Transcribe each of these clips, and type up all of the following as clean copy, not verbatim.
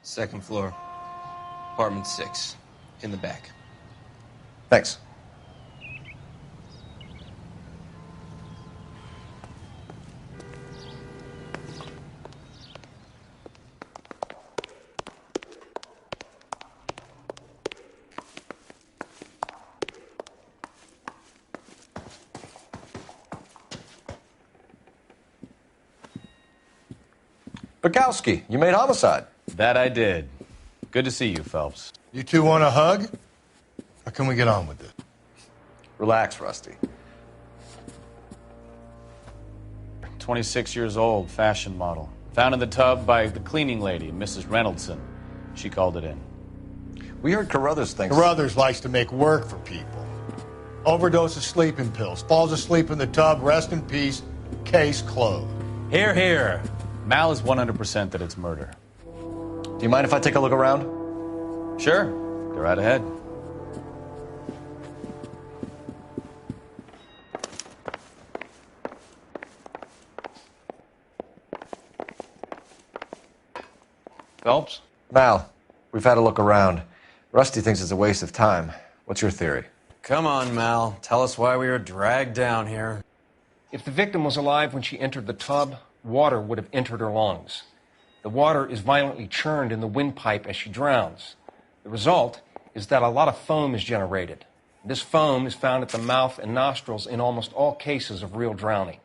Second floor. Apartment 6. In the back. Thanks. Bukowski, you made homicide. That I did. Good to see you, Phelps. You two want a hug? Or can we get on with this? Relax, Rusty. 26 years old, fashion model. Found in the tub by the cleaning lady, Mrs. Reynoldson. She called it in. We heard Carruthers thinks... Carruthers likes to make work for people. Overdose of sleeping pills. Falls asleep in the tub. Rest in peace. Case closed. Here, here. Mal is 100% that it's murder. Do you mind if I take a look around? Sure. Go right ahead. Phelps? Mal, we've had a look around. Rusty thinks it's a waste of time. What's your theory? Come on, Mal. Tell us why we were dragged down here. If the victim was alive when she entered the tub, water would have entered her lungs. The water is violently churned in the windpipe as she drowns. The result is that a lot of foam is generated. This foam is found at the mouth and nostrils in almost all cases of real drowning.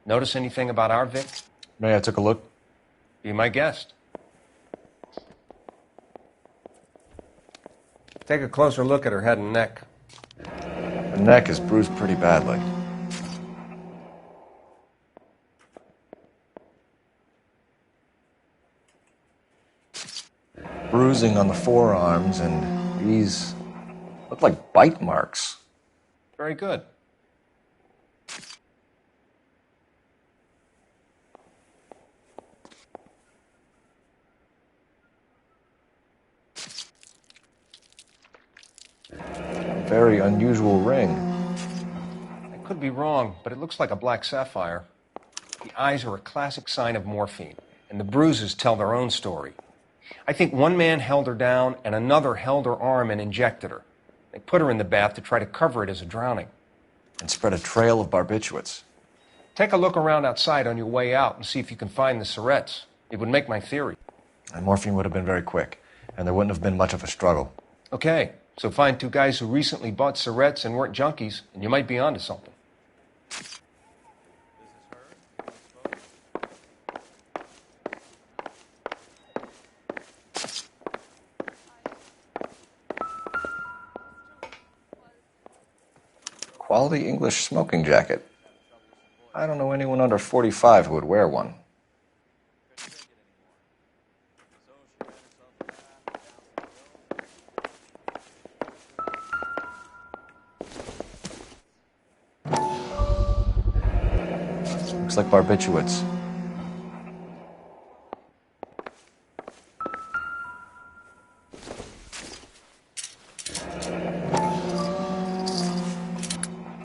Notice anything about our victim? May I take a look? Be my guest. Take a closer look at her head and neck. Her neck is bruised pretty badly. Bruising on the forearms, and these look like bite marks. Very good. Very unusual ring. I could be wrong, but it looks like a black sapphire. The eyes are a classic sign of morphine, and the bruises tell their own story. I think one man held her down and another held her arm and injected her. They put her in the bath to try to cover it as a drowning. And spread a trail of barbiturates. Take a look around outside on your way out and see if you can find the syrettes. It would make my theory. And morphine would have been very quick, and there wouldn't have been much of a struggle. Okay, so find two guys who recently bought syrettes and weren't junkies, and you might be onto something. Quality English smoking jacket. I don't know anyone under 45 who would wear one. Looks like barbiturates.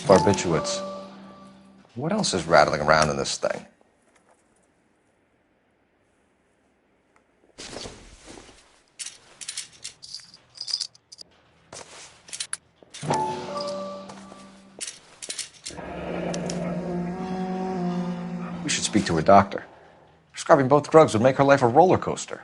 Barbiturates. What else is rattling around in this thing? We should speak to a doctor. Prescribing both drugs would make her life a roller coaster.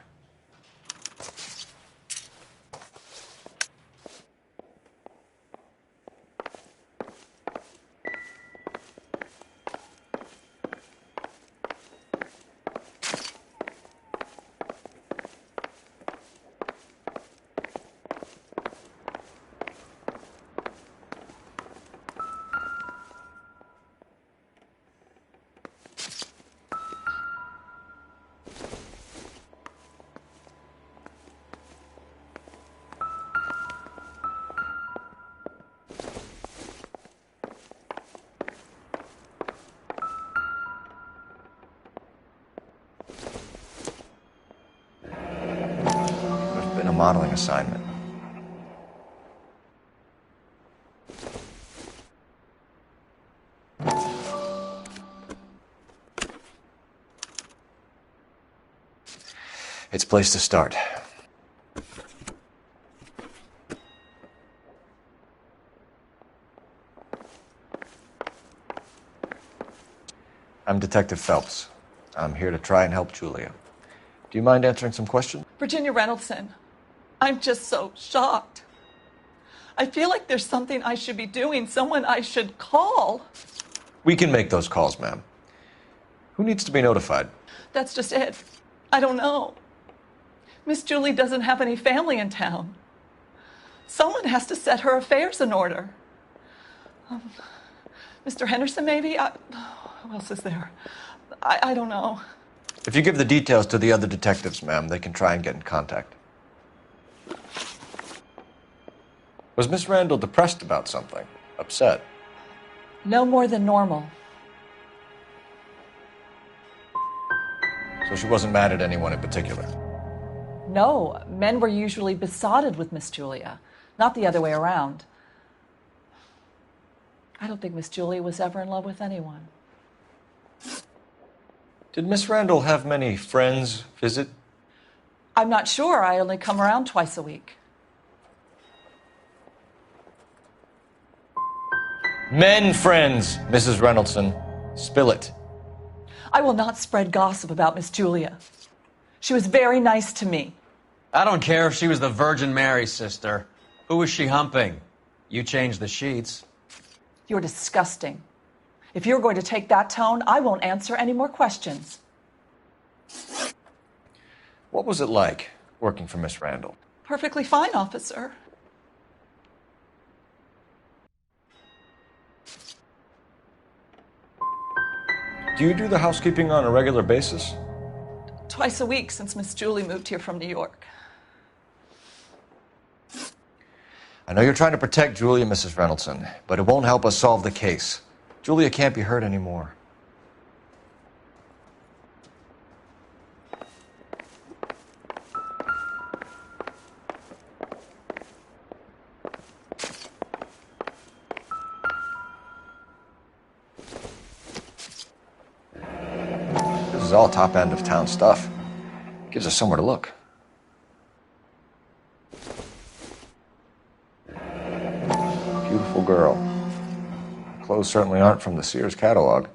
Modeling assignment. It's a place to start. I'm Detective Phelps. I'm here to try and help Julia. Do you mind answering some questions? Virginia Reynoldson, I'm just so shocked. I feel like there's something I should be doing, someone I should call. We can make those calls, ma'am. Who needs to be notified? That's just it. I don't know. Miss Julie doesn't have any family in town. Someone has to set her affairs in order. Mr. Henderson, maybe? Who else is there? I don't know. If you give the details to the other detectives, ma'am, they can try and get in contact. Was Miss Randall depressed about something? Upset? No more than normal. So she wasn't mad at anyone in particular? No, men were usually besotted with Miss Julia, not the other way around. I don't think Miss Julia was ever in love with anyone. Did Miss Randall have many friends visit? I'm not sure. I only come around twice a week. Men friends, Mrs. Reynoldson. Spill it. I will not spread gossip about Miss Julia. She was very nice to me. I don't care if she was the Virgin Mary sister. Who was she humping? You changed the sheets. You're disgusting. If you're going to take that tone, I won't answer any more questions. What was it like working for Miss Randall? Perfectly fine, officer. Do you do the housekeeping on a regular basis? Twice a week since Miss Julie moved here from New York. I know you're trying to protect Julia, Mrs. Reynoldson, but it won't help us solve the case. Julia can't be hurt anymore. This is all top end of town stuff. Gives us somewhere to look. Beautiful girl. Clothes certainly aren't from the Sears catalog.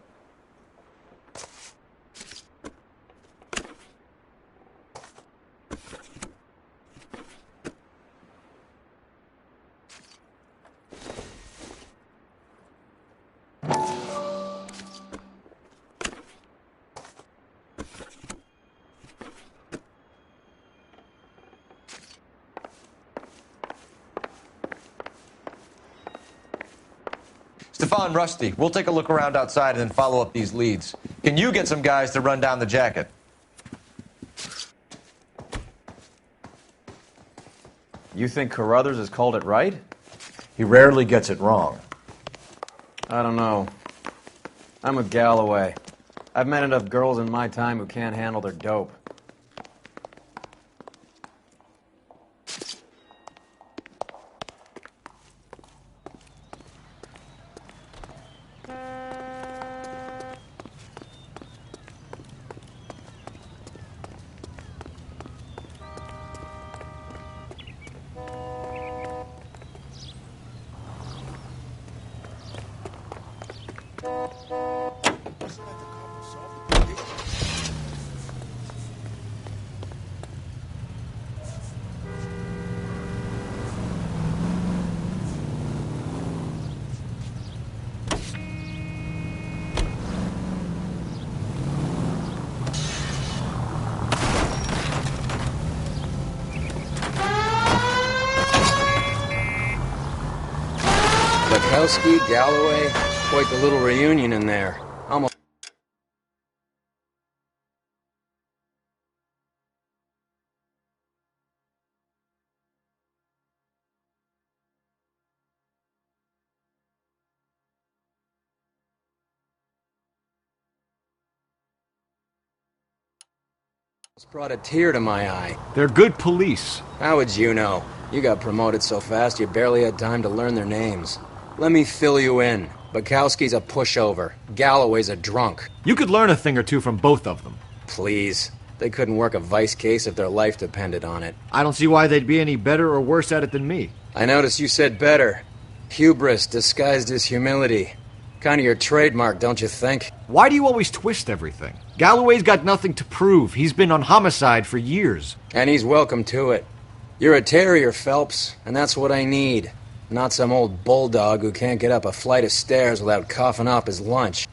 Stefan, Rusty, we'll take a look around outside and then follow up these leads. Can you get some guys to run down the jacket? You think Carruthers has called it right? He rarely gets it wrong. I don't know. I'm with Galloway. I've met enough girls in my time who can't handle their dope. Bukowski, Galloway, quite the little reunion in there. Almost. Brought a tear to my eye. They're good police. How would you know? You got promoted so fast you barely had time to learn their names. Let me fill you in. Bukowski's a pushover. Galloway's a drunk. You could learn a thing or two from both of them. Please. They couldn't work a vice case if their life depended on it. I don't see why they'd be any better or worse at it than me. I noticed you said better. Hubris disguised as humility. Kind of your trademark, don't you think? Why do you always twist everything? Galloway's got nothing to prove. He's been on homicide for years. And he's welcome to it. You're a terrier, Phelps, and that's what I need. Not some old bulldog who can't get up a flight of stairs without coughing up his lunch.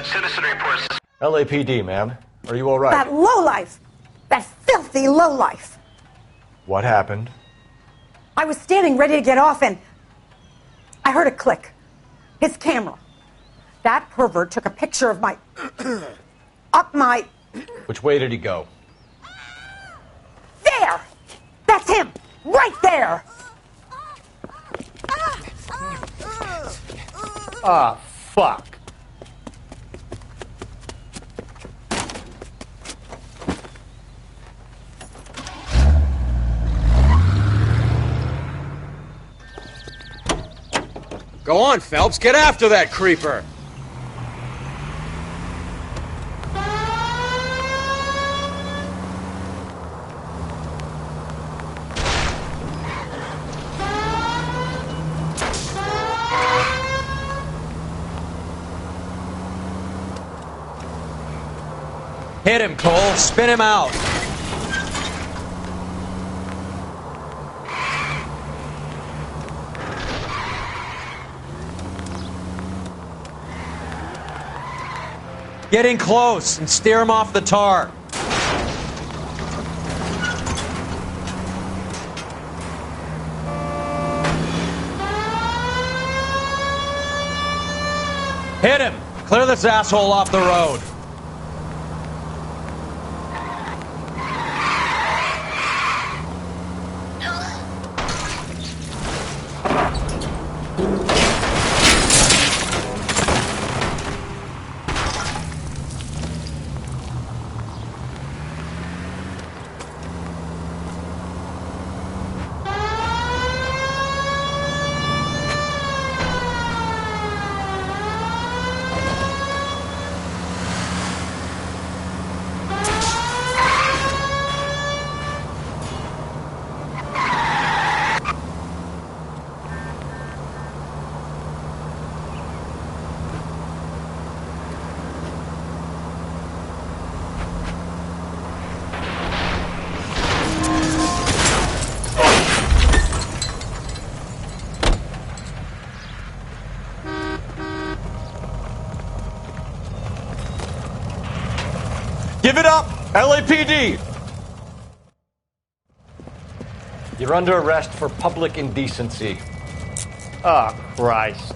Citizen reports. LAPD, ma'am. Are you all right? That lowlife! That filthy lowlife! What happened? I was standing ready to get off and I heard a click. His camera. That pervert took a picture of my... up my... Which way did he go? There! That's him! Right there! Ah, fuck. Go on, Phelps, get after that creeper! Hit him, Cole. Spin him out. Get in close and steer him off the tar. Hit him! Clear this asshole off the road. Give it up! LAPD! You're under arrest for public indecency. Oh, Christ.